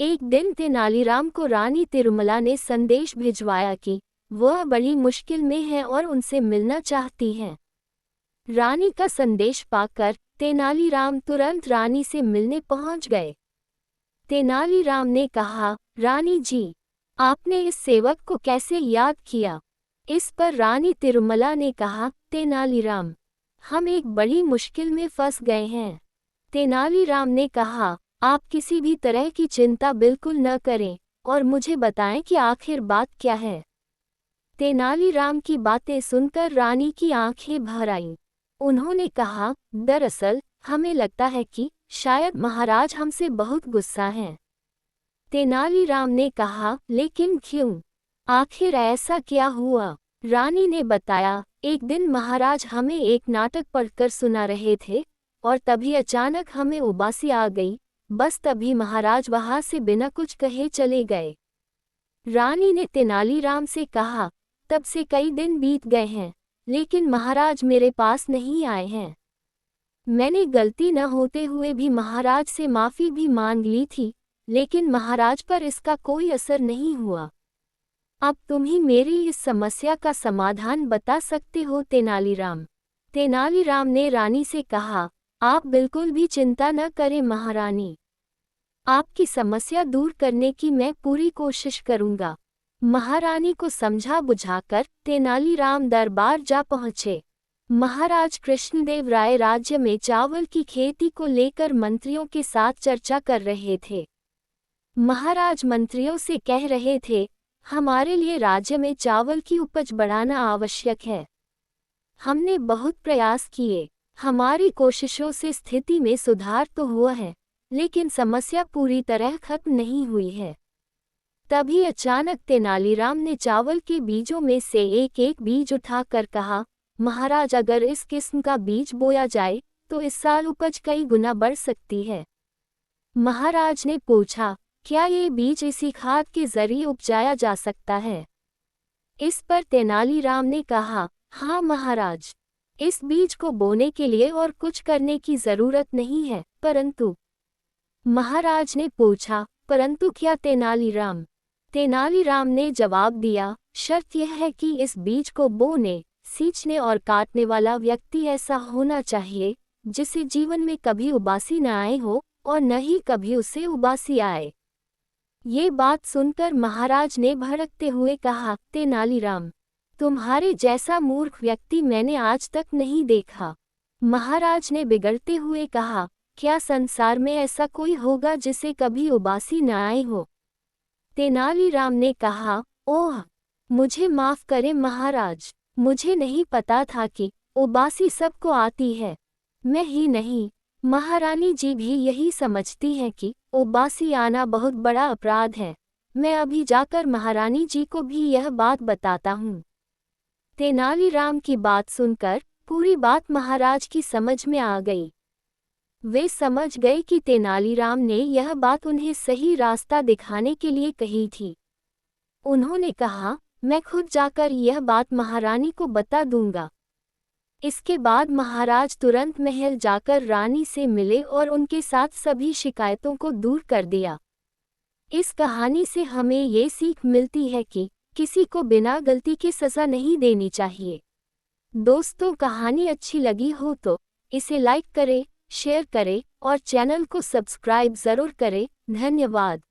एक दिन तेनालीराम को रानी तिरुमला ने संदेश भिजवाया कि वह बड़ी मुश्किल में है और उनसे मिलना चाहती हैं। रानी का संदेश पाकर तेनालीराम तुरंत रानी से मिलने पहुंच गए। तेनालीराम ने कहा, रानी जी, आपने इस सेवक को कैसे याद किया? इस पर रानी तिरुमला ने कहा, तेनालीराम, हम एक बड़ी मुश्किल में फंस गए हैं। तेनालीराम ने कहा, आप किसी भी तरह की चिंता बिल्कुल न करें और मुझे बताएं कि आखिर बात क्या है। तेनालीराम की बातें सुनकर रानी की आंखें भर आईं। उन्होंने कहा, दरअसल हमें लगता है कि शायद महाराज हमसे बहुत गुस्सा हैं। तेनालीराम ने कहा, लेकिन क्यों? आखिर ऐसा क्या हुआ? रानी ने बताया, एक दिन महाराज हमें एक नाटक पढ़कर सुना रहे थे और तभी अचानक हमें उबासी आ गई। बस तभी महाराज वहां से बिना कुछ कहे चले गए। रानी ने तेनालीराम से कहा, तब से कई दिन बीत गए हैं, लेकिन महाराज मेरे पास नहीं आए हैं। मैंने गलती न होते हुए भी महाराज से माफ़ी भी मांग ली थी, लेकिन महाराज पर इसका कोई असर नहीं हुआ। अब तुम ही मेरी इस समस्या का समाधान बता सकते हो तेनालीराम। तेनालीराम ने रानी से कहा, आप बिल्कुल भी चिंता न करें महारानी। आपकी समस्या दूर करने की मैं पूरी कोशिश करूंगा। महारानी को समझा बुझाकर तेनालीराम दरबार जा पहुँचे। महाराज कृष्णदेव राय राज्य में चावल की खेती को लेकर मंत्रियों के साथ चर्चा कर रहे थे। महाराज मंत्रियों से कह रहे थे, हमारे लिए राज्य में चावल की उपज बढ़ाना आवश्यक है। हमने बहुत प्रयास किए, हमारी कोशिशों से स्थिति में सुधार तो हुआ है, लेकिन समस्या पूरी तरह खत्म नहीं हुई है। तभी अचानक तेनालीराम ने चावल के बीजों में से एक एक बीज उठाकर कहा, महाराज, अगर इस किस्म का बीज बोया जाए तो इस साल उपज कई गुना बढ़ सकती है। महाराज ने पूछा, क्या ये बीज इसी खाद के जरिए उपजाया जा सकता है? इस पर तेनालीराम ने कहा, हाँ महाराज, इस बीज को बोने के लिए और कुछ करने की जरूरत नहीं है। परंतु महाराज ने पूछा, परंतु क्या तेनालीराम? तेनालीराम ने जवाब दिया, शर्त यह है कि इस बीज को बोने, सींचने और काटने वाला व्यक्ति ऐसा होना चाहिए जिसे जीवन में कभी उबासी न आए हो और न ही कभी उसे उबासी आए। ये बात सुनकर महाराज ने भड़कते हुए कहा, तेनालीराम, तुम्हारे जैसा मूर्ख व्यक्ति मैंने आज तक नहीं देखा। महाराज ने बिगड़ते हुए कहा, क्या संसार में ऐसा कोई होगा जिसे कभी उबासी न आए हो? तेनालीराम ने कहा, ओह, मुझे माफ करें महाराज, मुझे नहीं पता था कि उबासी सबको आती है। मैं ही नहीं, महारानी जी भी यही समझती हैं कि उबासी आना बहुत बड़ा अपराध है। मैं अभी जाकर महारानी जी को भी यह बात बताता हूँ। तेनालीराम की बात सुनकर पूरी बात महाराज की समझ में आ गई। वे समझ गए कि तेनालीराम ने यह बात उन्हें सही रास्ता दिखाने के लिए कही थी। उन्होंने कहा, मैं खुद जाकर यह बात महारानी को बता दूंगा। इसके बाद महाराज तुरंत महल जाकर रानी से मिले और उनके साथ सभी शिकायतों को दूर कर दिया। इस कहानी से हमें ये सीख मिलती है कि किसी को बिना गलती के सज़ा नहीं देनी चाहिए। दोस्तों, कहानी अच्छी लगी हो तो इसे लाइक करें, शेयर करें और चैनल को सब्सक्राइब ज़रूर करें। धन्यवाद।